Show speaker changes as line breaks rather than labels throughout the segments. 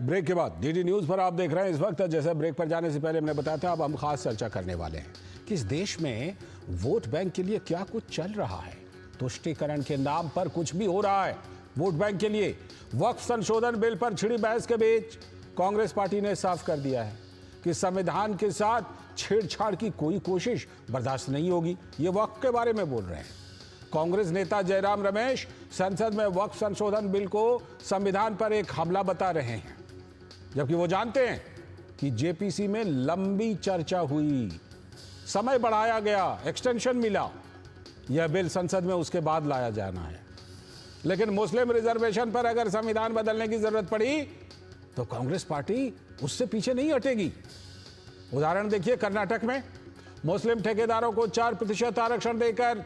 Break के बाद DD news पर आप देख रहे हैं इस वक्त। जैसे ब्रेक पर जाने से पहले हमने बताया था, अब हम खास चर्चा करने वाले हैं कि इस देश में वोट बैंक के लिए क्या कुछ चल रहा है। तुष्टीकरण के नाम पर कुछ भी हो रहा है वोट बैंक के लिए। वक्फ संशोधन बिल पर छिड़ी बहस के बीच कांग्रेस पार्टी ने साफ कर दिया है कि संविधान के साथ छेड़छाड़ की कोई कोशिश बर्दाश्त नहीं होगी। ये वक्फ के बारे में बोल रहे हैं कांग्रेस नेता जयराम रमेश। संसद में वक्फ संशोधन बिल को संविधान पर एक हमला बता रहे हैं, जबकि वो जानते हैं कि जेपीसी में लंबी चर्चा हुई, समय बढ़ाया गया, एक्सटेंशन मिला, यह बिल संसद में उसके बाद लाया जाना है। लेकिन मुस्लिम रिजर्वेशन पर अगर संविधान बदलने की जरूरत पड़ी तो कांग्रेस पार्टी उससे पीछे नहीं हटेगी। उदाहरण देखिए, कर्नाटक में मुस्लिम ठेकेदारों को 4% आरक्षण देकर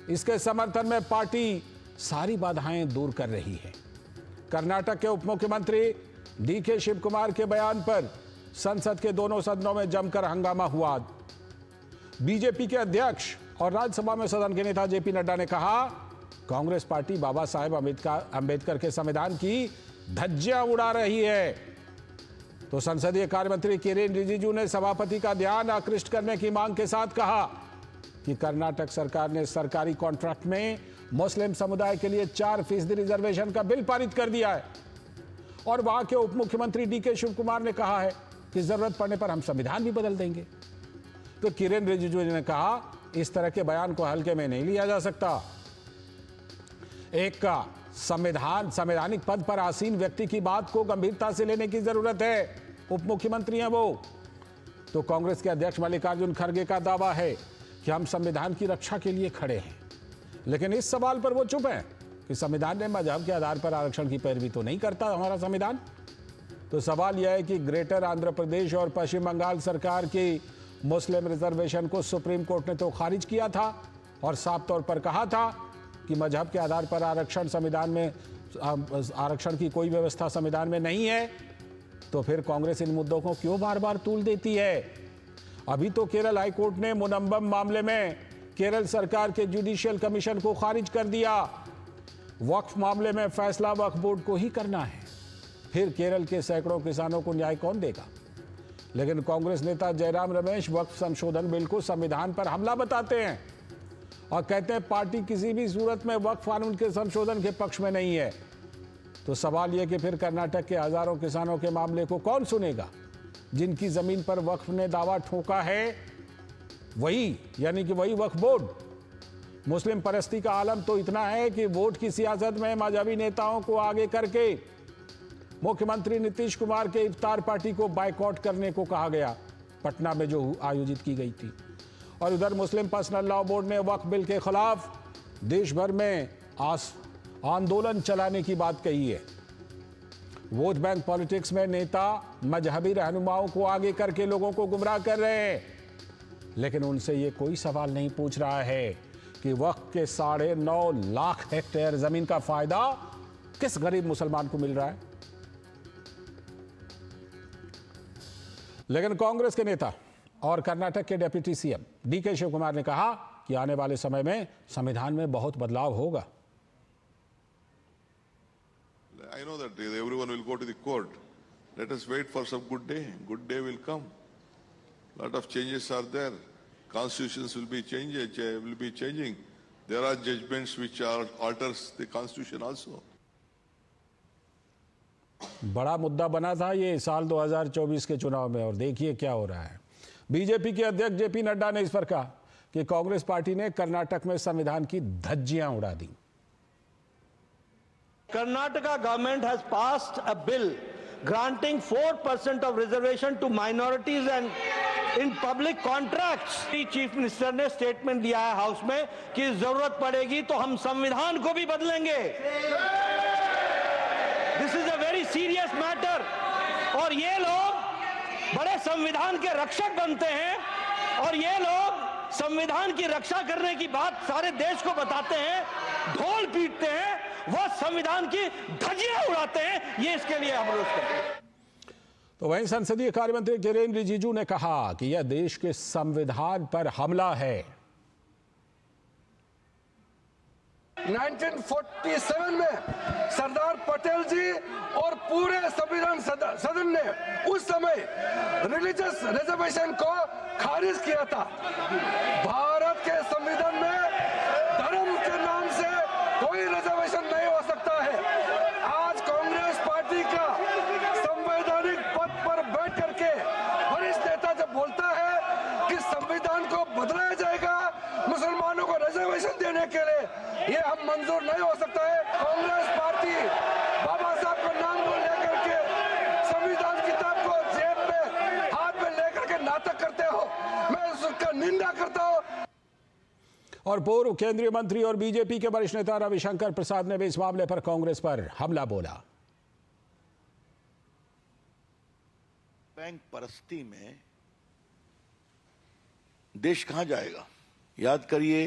इसके समर्थन में पार्टी सारी बाधाएं दूर कर रही है। कर्नाटक के उप मुख्यमंत्री डीके शिव कुमार के बयान पर संसद के दोनों सदनों में जमकर हंगामा हुआ। बीजेपी के अध्यक्ष और राज्यसभा में सदन के नेता जेपी नड्डा ने कहा, कांग्रेस पार्टी बाबा साहेब अंबेडकर के संविधान की धज्जियां उड़ा रही है। तो संसदीय कार्य मंत्री किरेन रिजिजू ने सभापति का ध्यान आकृष्ट करने की मांग के साथ कहा कि कर्नाटक सरकार ने सरकारी कॉन्ट्रैक्ट में मुस्लिम समुदाय के लिए 4% रिजर्वेशन का बिल पारित कर दिया है। और वहां के उप मुख्यमंत्री डीके शिव कुमार ने कहा है कि जरूरत पड़ने पर हम संविधान भी बदल देंगे। तो किरेन रिजिजू ने कहा, इस तरह के बयान को हल्के में नहीं लिया जा सकता। एक का संवैधानिक पद पर आसीन व्यक्ति की बात को गंभीरता से लेने की जरूरत है। उप मुख्यमंत्री हैं वो। तो कांग्रेस के अध्यक्ष मल्लिकार्जुन खड़गे का दावा है कि हम संविधान की रक्षा के लिए खड़े हैं, लेकिन इस सवाल पर वो चुप हैं कि संविधान ने मजहब के आधार पर आरक्षण की पैरवी तो नहीं करता हमारा संविधान। तो सवाल यह है कि ग्रेटर आंध्र प्रदेश और पश्चिम बंगाल सरकार की मुस्लिम रिजर्वेशन को सुप्रीम कोर्ट ने तो खारिज किया था और साफ तौर पर कहा था कि मजहब के आधार पर आरक्षण संविधान में आरक्षण की कोई व्यवस्था संविधान में नहीं है। तो फिर कांग्रेस इन मुद्दों को क्यों बार बार तूल देती है। अभी तो केरल हाईकोर्ट ने मुनम्बम मामले में केरल सरकार के जुडिशियल कमीशन को खारिज कर दिया। वक्फ मामले में फैसला वक्फ बोर्ड को ही करना है। फिर केरल के सैकड़ों किसानों को न्याय कौन देगा। लेकिन कांग्रेस नेता जयराम रमेश वक्फ संशोधन बिल को संविधान पर हमला बताते हैं और कहते हैं पार्टी किसी भी सूरत में वक्फ कानून के संशोधन के पक्ष में नहीं है। तो सवाल यह कि फिर कर्नाटक के हजारों किसानों के मामले को कौन सुनेगा, जिनकी जमीन पर वक्फ ने दावा ठोका है, वही यानी कि वही वक्फ बोर्ड। मुस्लिम परस्ती का आलम तो इतना है कि वोट की सियासत में मजहबी नेताओं को आगे करके मुख्यमंत्री नीतीश कुमार के इफ्तार पार्टी को बायकॉट करने को कहा गया, पटना में जो आयोजित की गई थी। और उधर मुस्लिम पर्सनल लॉ बोर्ड ने वक्फ बिल के खिलाफ देश भर में आंदोलन चलाने की बात कही है। वोट बैंक पॉलिटिक्स में नेता मजहबी रहनुमाओं को आगे करके लोगों को गुमराह कर रहे हैं, लेकिन उनसे ये कोई सवाल नहीं पूछ रहा है कि वक्फ के 9.5 लाख हेक्टेयर जमीन का फायदा किस गरीब मुसलमान को मिल रहा है। लेकिन कांग्रेस के नेता और कर्नाटक के deputy CM D K Shivakumar ने कहा कि आने वाले समय में संविधान में बहुत बदलाव होगा।
I know that everyone will go to the court. Let us wait for some good day. Good day will come. Lot of changes are there. Constitutions will be changing. There are judgments which alters the constitution also.
बड़ा मुद्दा बना था ये साल 2024 के चुनाव में, और देखिए क्या हो रहा है। बीजेपी के अध्यक्ष जेपी नड्डा ने इस पर कहा कि कांग्रेस पार्टी ने कर्नाटक में संविधान की धज्जियां उड़ा दी।
Karnataka government has passed a bill granting 4% of reservation to minorities and in public contracts. Chief minister ने स्टेटमेंट दिया है हाउस में कि जरूरत पड़ेगी तो हम संविधान को भी बदलेंगे। This is a very serious matter. और ये लोग बड़े संविधान के रक्षक बनते हैं और ये लोग संविधान की रक्षा करने की बात सारे देश को बताते हैं, ढोल पीटते हैं, वो संविधान की धज्जियां उड़ाते हैं। ये इसके लिए अनुरोध करते हैं।
तो वहीं संसदीय कार्य मंत्री किरेन रिजिजू ने कहा कि यह देश के संविधान पर हमला है।
1947 में सरदार पटेल जी और पूरे संविधान सदन ने उस समय रिलीजियस रिजर्वेशन को खारिज किया था। भारत के संविधान में धर्म के नाम से कोई रिजर्वेशन नहीं हो सकता है। आज कांग्रेस पार्टी का संवैधानिक पद पर बैठ करके वरिष्ठ नेता जब बोलता है कि संविधान को बदलाया जाएगा मुसलमानों को रिजर्वेशन देने के लिए, ये हम मंजूर नहीं हो सकता है। कांग्रेस पार्टी बाबा साहब का नाम को लेकर के संविधान किताब को जेब में हाथ में लेकर के नाटक करते हो, मैं उसका निंदा करता हूं।
और पूर्व केंद्रीय मंत्री और बीजेपी के वरिष्ठ नेता रविशंकर प्रसाद ने भी इस मामले पर कांग्रेस पर हमला बोला।
बैंक परस्ती में देश कहां जाएगा? याद करिए,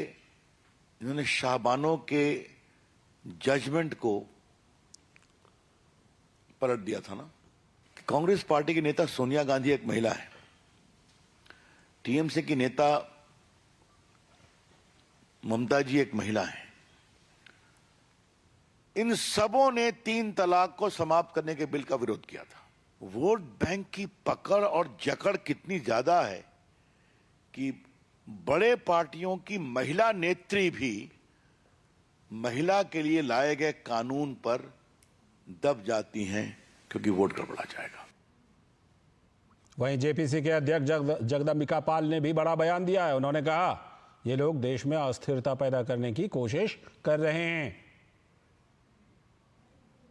इन्होंने शाहबानों के जजमेंट को पलट दिया था ना। कांग्रेस पार्टी की नेता सोनिया गांधी एक महिला है, टीएमसी की नेता ममता जी एक महिला है। इन सबों ने 3 तलाक को समाप्त करने के बिल का विरोध किया था। वोट बैंक की पकड़ और जकड़ कितनी ज्यादा है कि बड़े पार्टियों की महिला नेत्री भी महिला के लिए लाए गए कानून पर दब जाती हैं क्योंकि वोट गड़बड़ा जाएगा।
वहीं जेपीसी के अध्यक्ष जगदम्बिका पाल ने भी बड़ा बयान दिया है। उन्होंने कहा, ये लोग देश में अस्थिरता पैदा करने की कोशिश कर रहे हैं।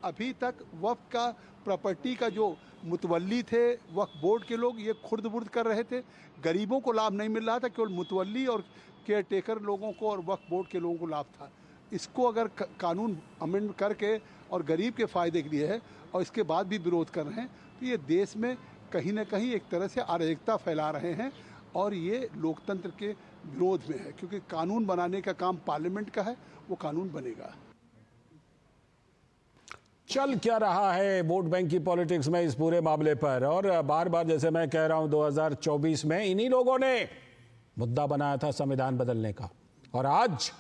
अभी तक वक्फ का प्रॉपर्टी का जो मुतवल्ली थे वक्फ बोर्ड के लोग, ये खुर्द-बुर्द कर रहे थे। गरीबों को लाभ नहीं मिल रहा था, केवल मुतवल्ली और केयर टेकर लोगों को और वक्फ बोर्ड के लोगों को लाभ था। इसको अगर कानून अमेंड करके और गरीब के फायदे के लिए है और इसके बाद भी विरोध कर रहे हैं, तो ये देश में कहीं ना कहीं एक तरह से अराजकता फैला रहे हैं और ये लोकतंत्र के विरोध में है, क्योंकि कानून बनाने का काम पार्लियामेंट का है, वो कानून बनेगा।
चल क्या रहा है वोट बैंक की पॉलिटिक्स में इस पूरे मामले पर? और बार बार जैसे मैं कह रहा हूं, 2024 में इन्हीं लोगों ने मुद्दा बनाया था संविधान बदलने का, और आज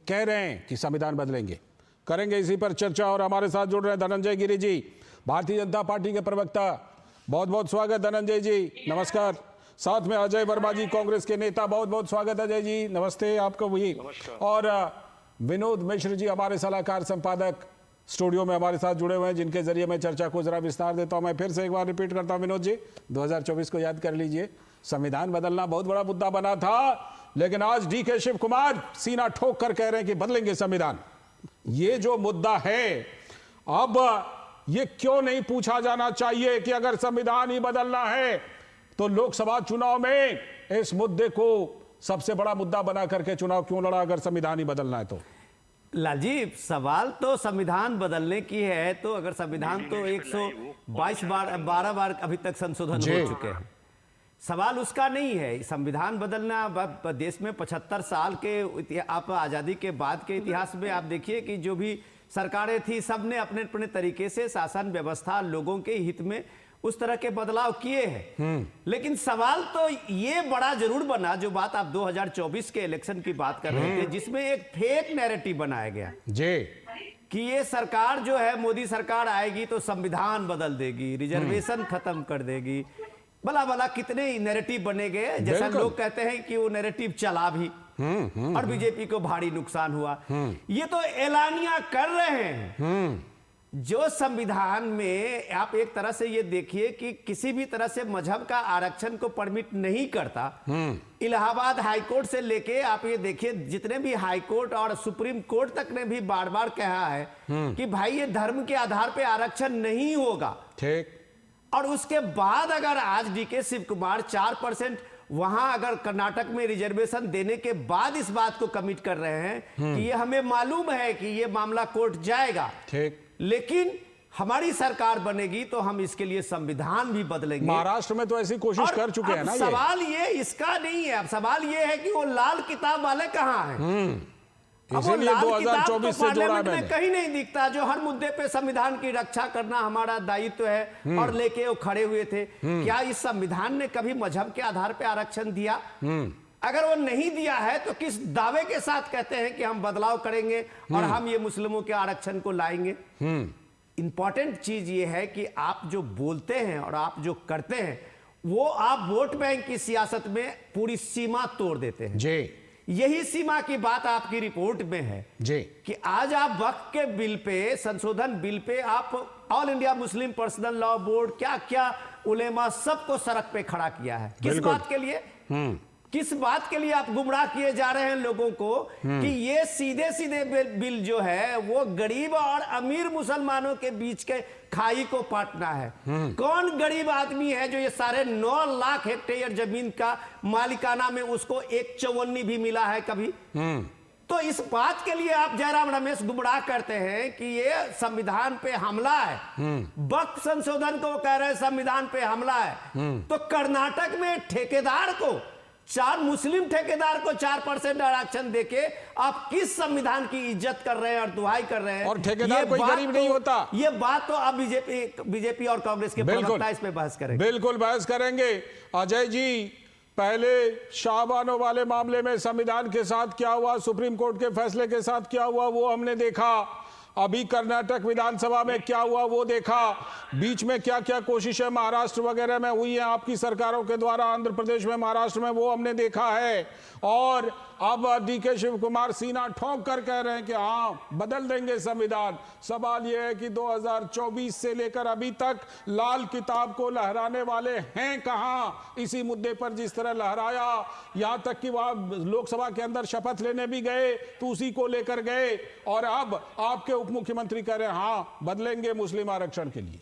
कह रहे हैं कि संविधान बदलेंगे। करेंगे इसी पर चर्चा, और हमारे साथ जुड़ रहे हैं धनंजय गिरि जी, भारतीय जनता पार्टी के प्रवक्ता। बहुत बहुत स्वागत धनंजय जी, नमस्कार। साथ में अजय वर्मा जी, कांग्रेस के नेता, बहुत बहुत स्वागत अजय जी, नमस्ते आपको भी। और विनोद मिश्र जी, हमारे सलाहकार संपादक स्टूडियो में हमारे साथ जुड़े हुए हैं, जिनके जरिए मैं चर्चा को जरा विस्तार देता हूं। मैं फिर से एक बार रिपीट करता हूं, विनोद जी, 2024 को याद कर लीजिए। संविधान बदलना बहुत बड़ा मुद्दा बना था, लेकिन आज डीके शिव कुमार सीना ठोक कर कह रहे हैं कि बदलेंगे संविधान। ये जो मुद्दा है, अब ये क्यों नहीं पूछा जाना चाहिए कि अगर संविधान ही बदलना है तो लोकसभा चुनाव में इस मुद्दे को सबसे बड़ा मुद्दा बना करके चुनाव क्यों लड़ा, अगर संविधान ही बदलना है तो?
लालजी, सवाल तो संविधान बदलने की है, तो अगर संविधान तो 122 बार 12 बार अभी तक संशोधन हो चुके हैं, सवाल उसका नहीं है। संविधान बदलना, देश में 75 साल के आप आज़ादी के बाद के इतिहास में आप देखिए कि जो भी सरकारें थी, सब ने अपने अपने तरीके से शासन व्यवस्था, लोगों के हित में उस तरह के बदलाव किए हैं। लेकिन सवाल तो ये बड़ा जरूर बना, जो बात आप 2024 के इलेक्शन की बात कर रहे थे, जिसमें एक फेक नैरेटिव बनाया गया जी कि ये सरकार जो है, मोदी सरकार आएगी तो संविधान बदल देगी, रिजर्वेशन खत्म कर देगी, भला भला कितने नैरेटिव बने गए। जैसा लोग कहते हैं कि वो नैरेटिव चला भी और बीजेपी को भारी नुकसान हुआ। ये तो एलानिया कर रहे हैं। जो संविधान में आप एक तरह से ये देखिए कि किसी भी तरह से मजहब का आरक्षण को परमिट नहीं करता। इलाहाबाद हाईकोर्ट से लेके आप ये देखिए, जितने भी हाईकोर्ट और सुप्रीम कोर्ट तक ने भी बार बार कहा है कि भाई ये धर्म के आधार पे आरक्षण नहीं होगा। ठीक। और उसके बाद अगर आज डीके शिव कुमार 4% वहां अगर कर्नाटक में रिजर्वेशन देने के बाद इस बात को कमिट कर रहे हैं कि ये हमें मालूम है कि ये मामला कोर्ट जाएगा, ठीक, लेकिन हमारी सरकार बनेगी तो हम इसके लिए संविधान भी बदलेंगे।
महाराष्ट्र में तो ऐसी कोशिश कर चुके हैं ना।
सवाल ये इसका नहीं है, अब सवाल ये है कि वो लाल किताब वाले कहां हैं।
इसीलिए 2024 से जोड़ा मैंने।
कहीं नहीं दिखता। जो हर मुद्दे पे संविधान की रक्षा करना हमारा दायित्व है और लेके वो खड़े हुए थे। क्या इस संविधान ने कभी मजहब के आधार पे आरक्षण दिया? अगर वो नहीं दिया है तो किस दावे के साथ कहते हैं कि हम बदलाव करेंगे और हम ये मुस्लिमों के आरक्षण को लाएंगे? इंपॉर्टेंट चीज ये है कि आप जो बोलते हैं और आप जो करते हैं वो आप वोट बैंक की सियासत में पूरी सीमा तोड़ देते हैं
जी।
यही सीमा की बात आपकी रिपोर्ट में है
जी
कि आज आप वक्फ के बिल पे, संशोधन बिल पे आप all India Muslim personal law board, क्या क्या उलेमा सबको सड़क पे खड़ा किया है। किस
बिल्कुल।
बात के लिए? किस बात के लिए आप गुमराह किए जा रहे हैं लोगों को कि ये सीधे सीधे बिल जो है वो गरीब और अमीर मुसलमानों के बीच के खाई को पाटना है। कौन गरीब आदमी है जो ये 9.5 लाख हेक्टेयर जमीन का मालिकाना में उसको एक चौवन्नी भी मिला है कभी? तो इस बात के लिए आप जयराम रमेश गुमराह करते हैं कि ये संविधान पे हमला है। वक्फ संशोधन को कह रहे हैं संविधान पे हमला है। तो कर्नाटक में ठेकेदार को, मुस्लिम ठेकेदार को 4% आरक्षण देके आप किस संविधान की इज्जत कर रहे हैं और दुहाई कर रहे हैं?
और ठेकेदार कोई गरीब नहीं होता।
ये बात तो अब बीजेपी और कांग्रेस के प्रवक्ता इस पे बहस करेंगे।
बिल्कुल बहस करेंगे। अजय जी, पहले शाहबानो वाले मामले में संविधान के साथ क्या हुआ, सुप्रीम कोर्ट के फैसले के साथ क्या हुआ वो हमने देखा। अभी कर्नाटक विधानसभा में क्या हुआ वो देखा। बीच में क्या क्या कोशिशें महाराष्ट्र वगैरह में हुई हैं आपकी सरकारों के द्वारा, आंध्र प्रदेश में, महाराष्ट्र में, वो हमने देखा है। और अब डीके शिव कुमार सीना ठोंक कर कह रहे हैं कि हाँ बदल देंगे संविधान। सवाल यह है कि 2024 से लेकर अभी तक लाल किताब को लहराने वाले हैं कहां? इसी मुद्दे पर जिस तरह लहराया, यहां तक कि वहां लोकसभा के अंदर शपथ लेने भी गए तो उसी को लेकर गए, और अब आपके उप मुख्यमंत्री कह रहे हैं हाँ बदलेंगे मुस्लिम आरक्षण के लिए।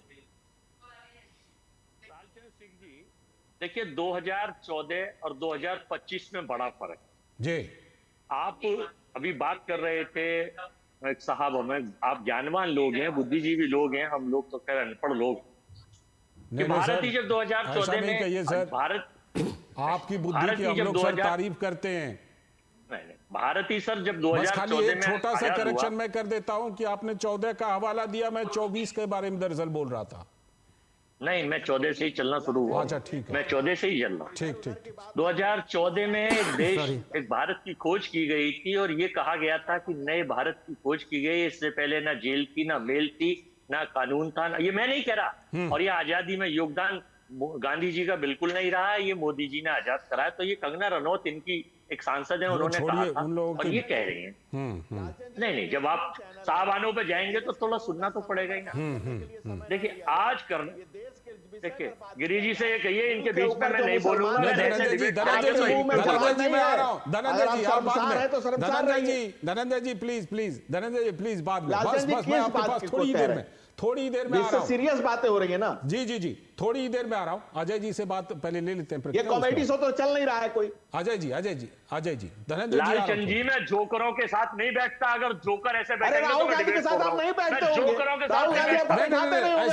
देखिए 2014 और 2025 में बड़ा फर्क
जी।
आप अभी बात कर रहे थे एक साहब, हमें आप ज्ञानवान लोग हैं, बुद्धिजीवी लोग हैं, हम लोग तो खैर अनपढ़ लोग। भारत ही जब 2014 में
कहिए सर,
भारत
आपकी बुद्धि की हम लोग सर तारीफ करते हैं।
नहीं, भारत ही सर जब
बस खाली
2014
एक
में
छोटा सा
आजाद
करेक्शन
हुआ।
मैं कर देता हूं कि आपने 14 का हवाला दिया, मैं 24 के बारे में दरअसल बोल रहा था।
नहीं, मैं 14 से ही चलना शुरू हुआ।
अच्छा ठीक है,
मैं 14 से ही चल रहा हूं।
ठीक ठीक।
2014 में एक देश, एक भारत की खोज की गई थी और ये कहा गया था कि नए भारत की खोज की गई। इससे पहले ना जेल थी, ना बेल थी, ना कानून था, ना, ये मैं नहीं कह रहा। और ये आजादी में योगदान गांधी जी का बिल्कुल नहीं रहा है, ये मोदी जी ने आजाद कराया। तो ये कंगना रनौत इनकी एक सांसद है, उन्होंने कहा था और ये कह रही हैं। नहीं, जब आप साहबानों पे जाएंगे तो थोड़ा सुनना तो पड़ेगा ही ना। देखिए आज देखिए गिरी जी से ये कहिए, इनके बीच में मैं नहीं बोलूंगा।
धनंजय जी मैं आ रहा हूं। धनंजय जी आप बाद में, धनंजय जी प्लीज, धनंजय जी प्लीज बाद में, बस मैं आपके पास थोड़ी देर में आ रहा हूं।
सीरियस बातें हो रही है ना।
जी थोड़ी देर में आ रहा हूं। अजय जी से बात पहले ले लेते हैं।
ये कॉमेडी शो तो चल नहीं रहा है कोई।
अजय जी धनंजय जी
लालचंद जी, मैं जोकरों के साथ नहीं बैठता। अगर जोकर ऐसे
अरे राहुल गांधी के साथ आप नहीं बैठते होंगे।
जोकरों के
राहुल गांधी आपको बैठाते नहीं होंगे।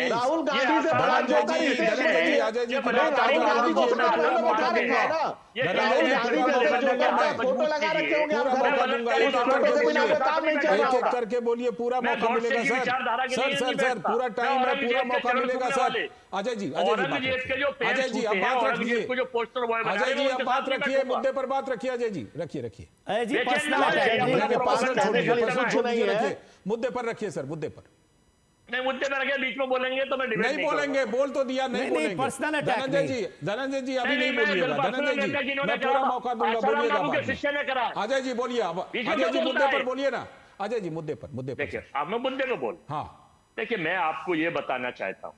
राहुल गांधी से बड़ा जोकर फोटो लगा रखे होंगे आप।
एक एक करके बोलिए, पूरा मौका मिलेगा सर, पूरा टाइम है, पूरा मौका मिलेगा सर। अजय जी अब बात रखिए। अजय जी अब बात रखिए, मुद्दे पर बात रखिए। अजय जी रखिए मुद्दे पर रखिए सर, मुद्दे पर
नहीं, मुद्दे पर रखिए। बीच में बोलेंगे तो मैं डिबेट
नहीं बोलेंगे। बोल तो दिया, नहीं बोलेंगे। धनंजय जी अभी नहीं बोलिएगा। धनंजय जी मैं पूरा मौका दूंगा, बोलिएगा। अजय जी बोलिए, अजय जी मुद्दे पर बोलिए ना। अजय जी मुद्दे पर
देखिए, अब मैं मुद्दे को बोल।
हाँ
देखिए, मैं आपको यह बताना चाहता हूं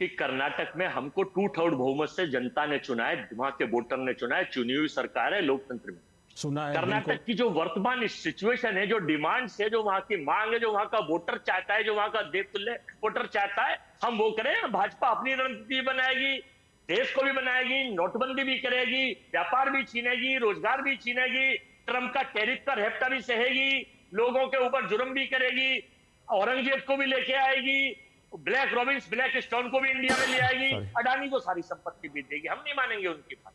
कि कर्नाटक में हमको 2/3 बहुमत से जनता ने चुना है, वहां के वोटर ने चुना है, चुनी हुई सरकार है, लोकतंत्र में
सुना है।
कर्नाटक की जो वर्तमान सिचुएशन है, जो डिमांड्स है, जो वहां की मांग है, जो वहां का वोटर चाहता है, जो वहां का देवतुल्य वोटर चाहता है, हम वो करें। भाजपा अपनी रणनीति बनाएगी, देश को भी बनाएगी, नोटबंदी भी करेगी, व्यापार भी छीनेगी, रोजगार भी छीनेगी, ट्रंप का टैरिफ का हेफ्ता भी सहेगी, लोगों के ऊपर जुर्म भी करेगी, औरंगजेब को भी लेके आएगी, ब्लैक रॉबिन्स, ब्लैक स्टोन को भी इंडिया में ले आएगी, अडानी को सारी संपत्ति भी देगी। हम नहीं मानेंगे उनकी बात।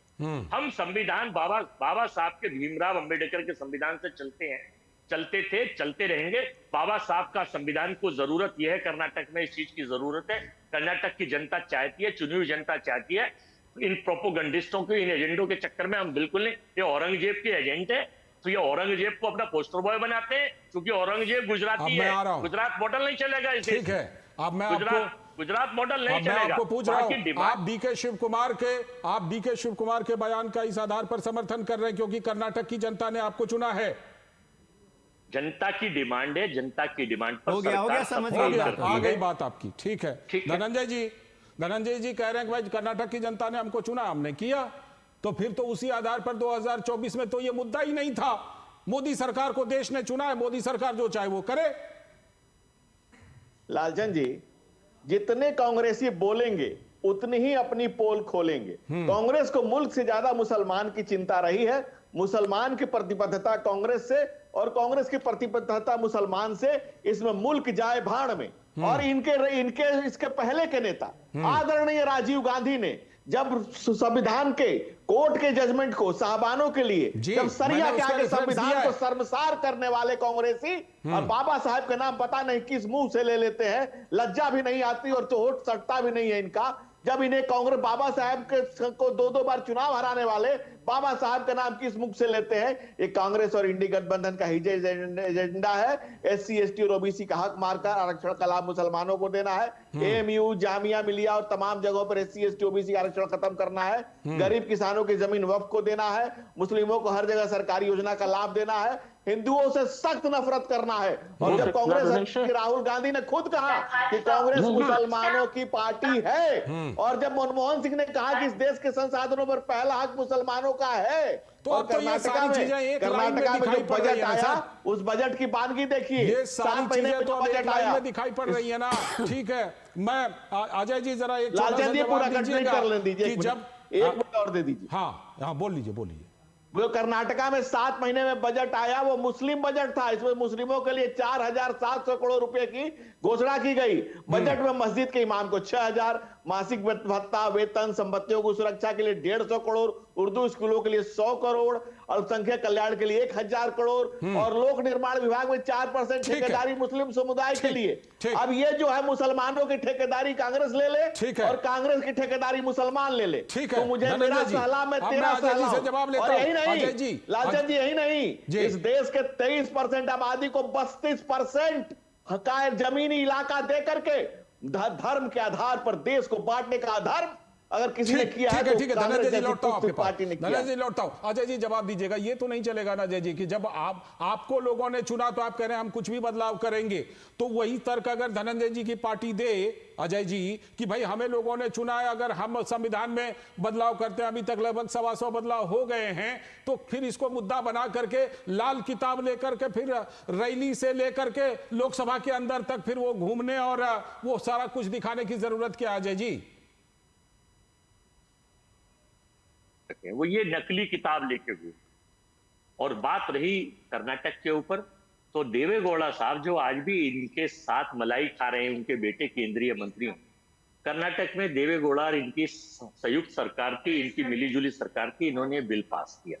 हम संविधान बाबा साहब के, भीमराव अंबेडकर के संविधान से चलते हैं। चलते थे, चलते रहेंगे। बाबा साहब का संविधान को जरूरत यह है, कर्नाटक में इस चीज की जरूरत है। कर्नाटक की जनता चाहती है, चुनी हुई जनता चाहती है। इन प्रोपोगंडिस्टों के, इन एजेंडों के चक्कर में हम बिल्कुल नहीं। ये औरंगजेब के एजेंट है, तो ये औरंगजेब को अपना पोस्टर बॉय बनाते हैं, क्योंकि औरंगजेब गुजराती है। गुजरात मॉडल नहीं चलेगा इस देश
ठीक है, अब मैं
गुजरात मॉडल नहीं
मैं
चलेगा।
आपको पूछ रहा हूं,
बाकी
आप डीके शिव कुमार के बयान का इस आधार पर समर्थन कर रहे हैं क्योंकि कर्नाटक की जनता ने आपको चुना है?
जनता की डिमांड है, जनता की डिमांड पर
हो गया, समझ गया,
आ गई बात आपकी। ठीक है, धनंजय जी कह रहे हैं कि भाई कर्नाटक की जनता ने हमको चुना, हमने किया, तो फिर तो उसी आधार पर 2024 में तो ये मुद्दा ही नहीं था। मोदी सरकार को देश ने चुना है, मोदी सरकार जो चाहे वो करे।
लालचंद जी, जितने कांग्रेसी बोलेंगे उतनी ही अपनी पोल खोलेंगे। कांग्रेस को मुल्क से ज्यादा मुसलमान की चिंता रही है। मुसलमान की प्रतिबद्धता कांग्रेस से और कांग्रेस की प्रतिबद्धता मुसलमान से, इसमें मुल्क जाए भाड़ में। और इनके इसके पहले के नेता आदरणीय राजीव गांधी ने जब संविधान के कोर्ट के जजमेंट को साहबानों के लिए, जब सरिया के आगे संविधान को शर्मसार करने वाले कांग्रेसी और बाबा साहब के नाम पता नहीं किस मुंह से ले लेते हैं, लज्जा भी नहीं आती और चोट सटता भी नहीं है इनका। जब इन्हें कांग्रेस बाबा साहब को 2-2 बार चुनाव हराने वाले बाबा साहब का नाम किस मुख से लेते हैं? ये कांग्रेस और इंडी गठबंधन का ही एजेंडा है। SC ST और OBC का हक मारकर आरक्षण का लाभ मुसलमानों को देना है। AMU, जामिया मिलिया और तमाम जगहों पर SC ST OBC का आरक्षण खत्म करना है। गरीब किसानों की जमीन वक्फ को देना है। मुस्लिमों को हर जगह सरकारी योजना का लाभ देना है। हिंदुओं से सख्त नफरत करना है। और जब कांग्रेस राहुल गांधी ने खुद कहा कि कांग्रेस मुसलमानों की पार्टी है, और जब मनमोहन सिंह ने कहा कि इस देश के संसाधनों पर पहला हक मुसलमानों का है,
तो
और
अब तो ये सारी चीजें एक लाइन में
कर्नाटका में
दिखाई
जो
पड़ रही
बजट
है ना
आया,
सर?
उस बजट की बानगी देखिए।
ये सारी चीजें तो अब एक लाइन में दिखाई पड़ रही है ना। ठीक है, मैं अजय जी जरा एक
लालचंद जी पूरा कंप्लीट कर ले दीजिए,
जब
एक मिनट और दे दीजिए।
हाँ बोल लीजिए।
वो कर्नाटका में 7 महीने में बजट आया, वो मुस्लिम बजट था। इसमें मुस्लिमों के लिए 4700 करोड़ रुपए की घोषणा की गई। बजट में मस्जिद के इमाम को 6000, मासिक भत्ता, वेतन, संपत्तियों की सुरक्षा के लिए 150 करोड़, उर्दू स्कूलों के लिए 100 करोड़, अल्पसंख्यक कल्याण के लिए 1000 करोड़, और लोक निर्माण विभाग में 4% ठेकेदारी मुस्लिम समुदाय के लिए। अब ये जो है मुसलमानों की ठेकेदारी कांग्रेस ले ले और कांग्रेस की ठेकेदारी मुसलमान ले ले। तो मुझे मेरा सहला में तेरा सहला। और यही नहीं लालचंद जी, यही नहीं, इस देश के 23% आबादी को 32% हकायत जमीनी इलाका दे करके धर्म के आधार पर देश को बांटने का अधर्म अगर किसी ने किया है, तो
धनंजय जी लौटता हूं आपके पास।
पार्टी ने किया।
धनंजय जी लौटता हूं, अजय जी जवाब दीजिएगा। ये तो नहीं चलेगा ना अजय जी कि जब आपको लोगों ने चुना तो आप कह रहे हैं हम कुछ भी बदलाव करेंगे, तो वही तर्क अगर धनंजय जी की पार्टी दे अजय जी कि भाई हमें लोगों ने चुना है, अगर हम संविधान में बदलाव करते हैं, अभी तक लगभग 125 बदलाव हो गए हैं, तो फिर इसको मुद्दा बना करके लाल किताब लेकर के फिर रैली से लेकर के लोकसभा के अंदर तक फिर वो घूमने और वो सारा कुछ दिखाने की जरूरत क्या अजय जी?
वो ये नकली किताब लेके हुए। और बात रही कर्नाटक के ऊपर, तो देवेगौड़ा साहब जो आज भी इनके साथ मलाई खा रहे हैं, उनके बेटे केंद्रीय मंत्री, कर्नाटक में देवेगौड़ा और इनकी संयुक्त सरकार थी, इनकी मिलीजुली सरकार थी, इन्होंने बिल पास किया।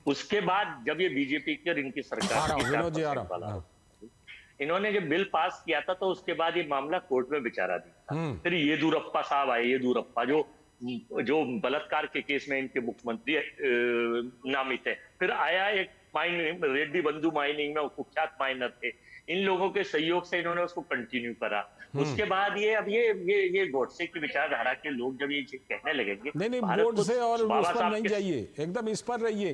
उसके बाद जब ये बीजेपी की और इनकी सरकार इन्होंने जब बिल पास किया था, तो उसके बाद ये मामला कोर्ट में विचारा दिया। फिर येदुरप्पा साहब आए, येदुरप्पा जो बलात्कार के केस में इनके मुख्यमंत्री नामित है। फिर आया एक माइनिंग, रेड्डी बंधु माइनिंग में कुख्यात माइनर थे, इन लोगों के सहयोग से इन्होंने उसको कंटिन्यू करा। उसके बाद ये गोडसे की विचारधारा के लोग जब ये कहने लगेंगे,
नहीं गोडसे और उस पर नहीं जाइए, एकदम इस पर रहिए,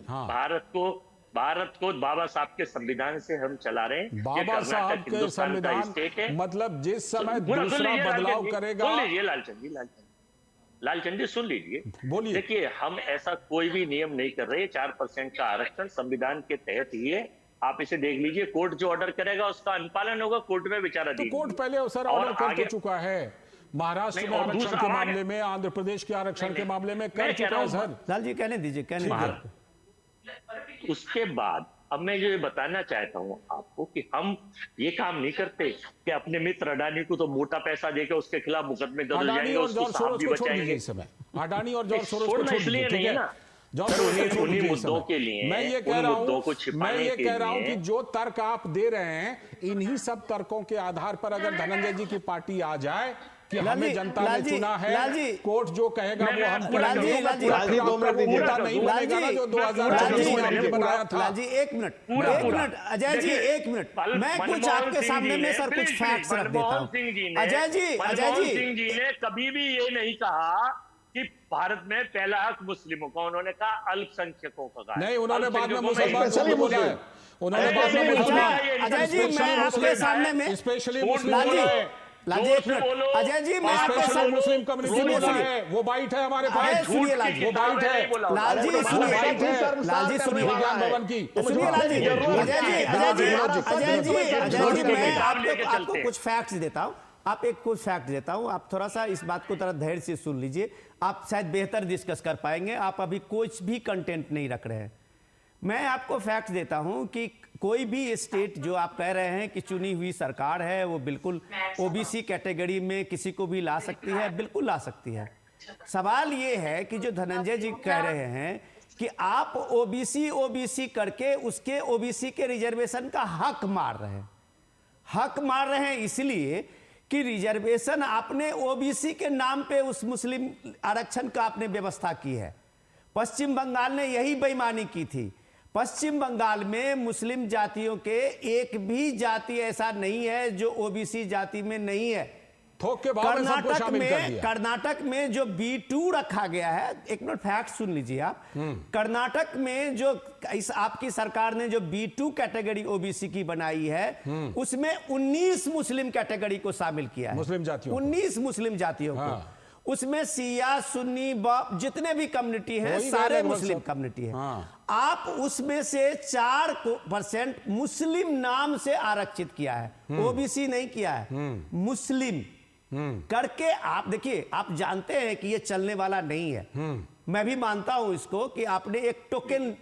हाँ।
भारत को बाबा साहब के संविधान से हम चला रहे हैं।
बाबा साहब के संविधान मतलब जिस समय दूसरा बदलाव करेगा।
सुन लीजिए लालचंद जी सुन लीजिए,
बोलिए।
देखिए, हम ऐसा कोई भी नियम नहीं कर रहे। 4% का आरक्षण संविधान के तहत ही है। आप इसे देख लीजिए, कोर्ट जो ऑर्डर करेगा उसका अनुपालन होगा, कोर्ट में विचारा दीजिए।
तो कोर्ट पहले सर ऑर्डर कर चुका है, महाराष्ट्र में आरक्षण के मामले में, आंध्र प्रदेश के आरक्षण के मामले में कर चुका है सर।
लाल जी कहने दीजिए।
उसके बाद अब मैं ये बताना चाहता हूं आपको कि हम ये काम नहीं करते कि अपने मित्र अडानी को तो मोटा पैसा देकर उसके खिलाफ मुकदमे दर्ज हो जाएंगे, उसको साहब भी बचाएंगे।
अडानी और जॉर्ज सोरोस को छोड़ दीजिए, ठीक है? जॉन
सर,
ब्रेक को छोड़
उन्हीं
दीजिए इस
मुद्दों
समय।
के लिए,
मैं ये
उन
कह रहा
मुद्दों को
हूं
छिपाने के लिए-
कि जो तर्क आप दे रहे हैं, इन्हीं सब तर्कों के आधार पर अगर धनंजय जी की पार्टी आ जाए कि हमें जनता ने चुना है, कोर्ट जो कहेगा वो हम
लालजी,
लालजी, 2 मिनट दीजिए।
मुद्दा नहीं बनेगा ना जो 2024 में हमने बनाया था।
लालजी एक मिनट अजय जी, एक मिनट, मैं कुछ आपके सामने में सर कुछ फैक्ट्स रख देता हूं। अजय जी
ने कभी भी ये नहीं कहा कि भारत में पहला हक मुस्लिमों का, उन्होंने कहा अल्पसंख्यकों का कहा।
नहीं, उन्होंने बाद में
अल्पसंख्यकों
मुसलमान को बोला है, उन्होंने बाद में मुसलमान,
अजय जी मैं आपके सामने में
स्पेशली मुस्लिम बोला है,
लालजी एक मिनट, अजय जी मैं आपके
स्पेशली
सामने
मुस्लिम कम्युनिटी बोला है, वो बाइट है हमारे पास,
सुनिए लालजी,
वो बाइट है,
लालजी सुनिए
विज्ञान भवन की,
सुनिए लालजी, अजय जी मैं आपको कुछ फैक्ट्स देता हूं, कुछ फैक्ट देता हूं, आप थोड़ा सा इस बात को थोड़ा धैर्य से सुन लीजिए, आप शायद बेहतर डिस्कस कर पाएंगे। आप अभी कुछ भी कंटेंट नहीं रख रहे हैं। मैं आपको फैक्ट देता हूं कि कोई भी स्टेट जो आप कह रहे हैं कि चुनी हुई सरकार है वो बिल्कुल ओबीसी कैटेगरी में किसी को भी ला सकती है, बिल्कुल ला सकती है। सवाल ये है कि जो धनंजय जी कह रहे हैं कि आप ओबीसी करके उसके ओबीसी के रिजर्वेशन का हक मार रहे हैं इसलिए कि रिजर्वेशन आपने ओबीसी के नाम पे उस मुस्लिम आरक्षण का आपने व्यवस्था की है। पश्चिम बंगाल ने यही बेईमानी की थी। पश्चिम बंगाल में मुस्लिम जातियों के एक भी जाति ऐसा नहीं है जो ओबीसी जाति में नहीं है।
थोक के भाव में सबको शामिल कर दिया।
कर्नाटक में जो B2 रखा गया है, एक मिनट फैक्ट सुन लीजिए आप, कर्नाटक में जो इस आपकी सरकार ने जो B2 कैटेगरी ओबीसी की बनाई है उसमें 19 मुस्लिम कैटेगरी को शामिल किया है,
मुस्लिम जातियों
19 मुस्लिम जातियों को। उसमें सिया सुन्नी जितने भी कम्युनिटी हैं सारे मुस्लिम कम्युनिटी हैं। आप उसमें से 4% मुस्लिम नाम से आरक्षित किया है, ओबीसी नहीं किया है, मुस्लिम करके। आप देखिए, आप जानते हैं कि ये चलने वाला नहीं है। मैं भी मानता हूं इसको कि आपने एक टोकन,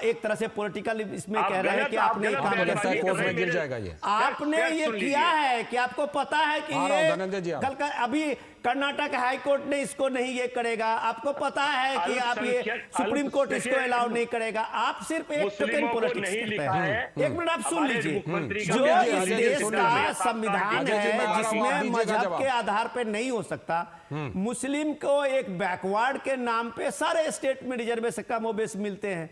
एक तरह से पॉलिटिकल इसमें कह रहे हैं कि आपने
कोर्ट में गिर जाएगा ये।
आपने ये किया है कि आपको पता है कि ये कल का अभी कर्नाटक हाई कोर्ट ने इसको नहीं ये करेगा, आपको पता है कि आप ये सुप्रीम कोर्ट इसको अलाउ नहीं करेगा। आप सिर्फ एक टोकन पॉलिटिक्स करते हैं। एक मिनट आप सुन लीजिए, जो इस देश का संविधान है जिसमें मजहब के आधार पर नहीं हो सकता, मुस्लिम को एक बैकवर्ड के नाम पे सारे स्टेट में रिजर्वेशन कम ओबीसी मिलते हैं,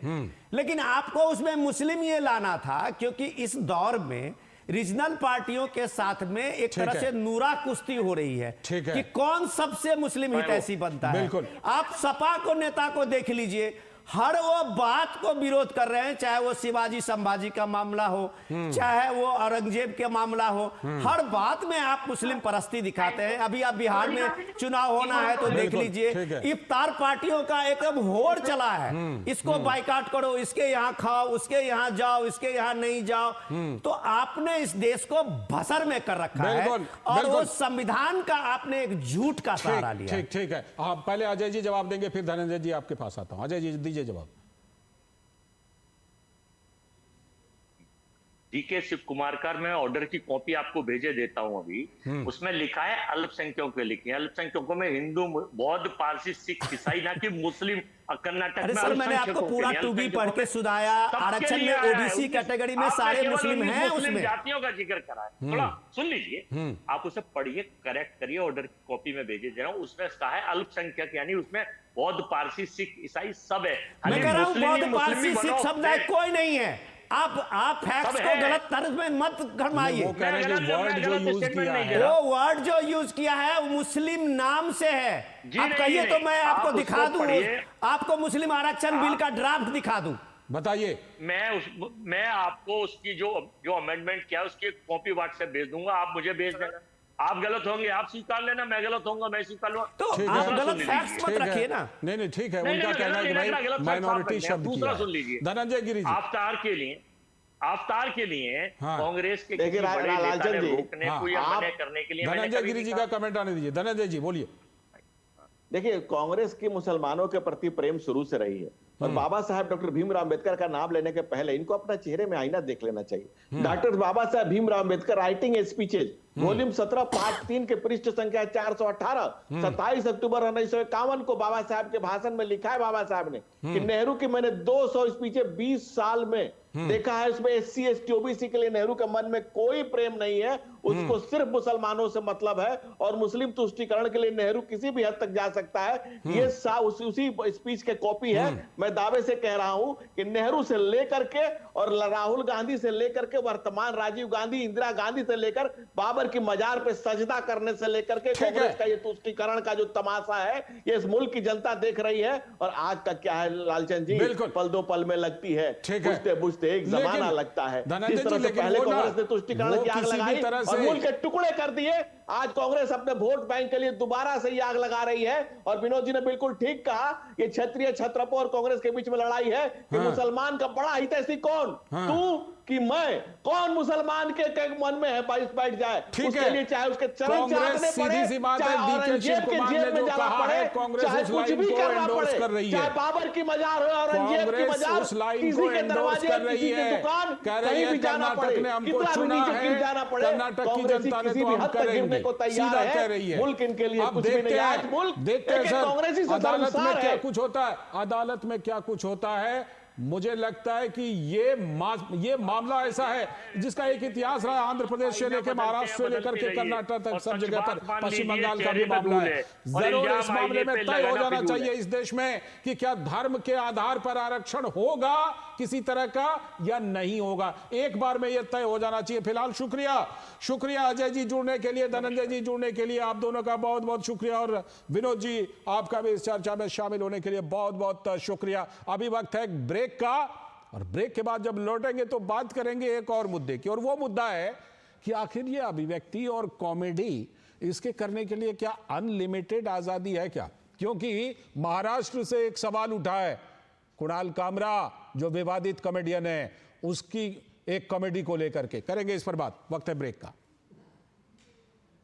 लेकिन आपको उसमें मुस्लिम ये लाना था क्योंकि इस दौर में रीजनल पार्टियों के साथ में एक तरह से नूरा कुश्ती हो रही है कि कौन सबसे मुस्लिम हितैषी बनता है। आप सपा को नेता को देख लीजिए, हर वो बात को विरोध कर रहे हैं, चाहे वो शिवाजी संभाजी का मामला हो, चाहे वो औरंगजेब के मामला हो, हर बात में आप मुस्लिम परस्ती दिखाते हैं। अभी आप बिहार में चुनाव होना है तो देख लीजिए, इफ्तार पार्टियों का एकदम होड़ चला है, इसको बाइकाट करो, इसके यहाँ खाओ, उसके यहाँ जाओ, इसके यहाँ नहीं जाओ। तो आपने इस देश को भसर में कर रखा है और वो संविधान का आपने एक झूठ का सहारा लिया।
ठीक है, पहले अजय जी जवाब देंगे, फिर धनंजय जी आपके पास आता हूं। अजय जी दीजिए जवाब।
डीके शिव कुमार का मैं ऑर्डर की कॉपी आपको भेजे देता हूं अभी। उसमें लिखा है अल्पसंख्यकों के लिखे, अल्पसंख्यकों में हिंदू, बौद्ध, पारसी, सिख, ईसाई, ना कि मुस्लिम। कर्नाटक में
सर मैंने आपको पूरा टूबी पढ़ के सुनाया, आरक्षण में ओबीसी कैटेगरी में सारे मुस्लिम हैं, उसमें
जातियों का जिक्र करा है। थोड़ा सुन लीजिए, आप उसे पढ़िए, करेक्ट करिए, ऑर्डर की कॉपी में भेजे दे रहा हूं। उसमें कहा है अल्पसंख्यक, यानी उसमें बौद्ध, पारसी, सिख, ईसाई सब है।
मैं कह रहा हूं बौद्ध, पारसी, सिख समुदाय कोई नहीं है। आप फैक्ट्स को गलत तर्ज में मत घुमाइए।
वो कह रहे हैं कि वर्ड जो यूज किया है,
वो वर्ड जो यूज किया है वो मुस्लिम नाम से है। आप कहिए तो मैं आपको दिखा दूं, आपको मुस्लिम आरक्षण बिल का ड्राफ्ट दिखा दूं।
बताइए।
मैं आपको उसकी जो अमेंडमेंट किया उसकी एक कॉपी व्हाट्सएप भेज दूंगा, आप मुझे भेज देना। आप गलत होंगे आप स्वीकार लेना, मैं गलत होऊंगा मैं स्वीकार लूंगा।
तो आप गलत फैक्ट्स मत रखिए ना।
नहीं ठीक है, उनका कहना है कि भाई माइनॉरिटी शब्द
दूसरा सुन लीजिए।
धनंजय गिरी जी,
आफ्तार के लिए कांग्रेस के
किसी बड़े नेता ने
रोकने को या मना करने के लिए
धनंजय गिरी जी का कमेंट आने दीजिए। धनंजय जी बोलिए।
देखिए, कांग्रेस की मुसलमानों के प्रति प्रेम शुरू से रही है। और बाबा साहब डॉक्टर भीमराव अंबेडकर का नाम लेने के पहले इनको अपना चेहरे में आईना देख लेना चाहिए। Doctor Baba Saheb Bhimrao Ambedkar writing a speeches volume 17 part 3 के पृष्ठ संख्या 418 27 अक्टूबर 1951 को बाबा साहब के भाषण में लिखा है बाबा साहब ने कि नेहरू की मैंने 200 स्पीचें 20 साल में देखा है, उसमें SC ST OBC के लिए नेहरू के मन में कोई प्रेम नहीं है, उसको सिर्फ मुसलमानों से मतलब है और मुस्लिम तुष्टीकरण के लिए नेहरू किसी भी हद तक जा सकता है। ये उसी स्पीच के कॉपी है। मैं दावे से कह रहा हूं कि नेहरू से लेकर के और राहुल गांधी से लेकर के वर्तमान राजीव गांधी, इंदिरा गांधी से लेकर बाबर की मजार पे सजदा करने से लेकर के कांग्रेस का ये तुष्टीकरण का जो तमाशा है ये इस मुल्क की जनता देख रही है। और आज का क्या है लालचंद जी, पल दो पल में लगती है, बुझते बुझते एक जमाना लगता है। जिस तरह से पहले कांग्रेस ने तुष्टीकरण की आग लगाई और मुल्क के टुकड़े कर दिए, आज कांग्रेस अपने वोट बैंक के लिए दोबारा से ये आग लगा रही है। और विनोद जी ने बिल्कुल ठीक कहा, ये क्षत्रिय छत्रपो और कांग्रेस के बीच में लड़ाई है कि मुसलमान का बड़ा हितैषी कौन, तू कि मैं, कौन मुसलमान के मन में है बैठ जाए, उसके लिए चाहे उसके चरण चाटने पड़े, चाहे औरंगजेब के जेल में जाना पड़े, चाहे कुछ भी करना पड़े, चाहे बाबर की मजार हो, औरंगजेब की मजार, किसी के दरवाजे, किसी की दुकान, कहीं भी जाना पड़े, कितना भी नीचे गिर जाना पड़े, कांग्रेस किसी भी हद तक गिरने को तैयार है। मुल्क इनके लिए कुछ भी नहीं। आज मुल्क कांग्रेस ही
अदालत में क्या कुछ होता है, अदालत में क्या कुछ होता है। मुझे लगता है कि ये मामला ऐसा है जिसका एक इतिहास रहा, आंध्र प्रदेश से लेकर महाराष्ट्र से लेकर के कर्नाटक तक सब जगह पर, पश्चिम बंगाल का भी मामला है। जरूर इस मामले में तय हो जाना चाहिए इस देश में कि क्या धर्म के आधार पर आरक्षण होगा किसी तरह का या नहीं होगा। एक बार में यह तय हो जाना चाहिए। फिलहाल शुक्रिया अजय जी जुड़ने के लिए, धनंजय जी जुड़ने के लिए, आप दोनों का बहुत बहुत शुक्रिया। और विनोद जी आपका भी इस चर्चा में शामिल होने के लिए बहुत बहुत शुक्रिया। अभी वक्त है ब्रेक का, और ब्रेक के बाद जब लौटेंगे तो बात करेंगे एक और मुद्दे की, और वो मुद्दा है कि आखिर ये अभिव्यक्ति और कॉमेडी इसके करने के लिए क्या अनलिमिटेड आजादी है क्या? क्योंकि महाराष्ट्र से एक सवाल उठा है, कुणाल कामरा जो विवादित कॉमेडियन है उसकी एक कॉमेडी को लेकर के। करेंगे इस पर बात, वक्त है ब्रेक का।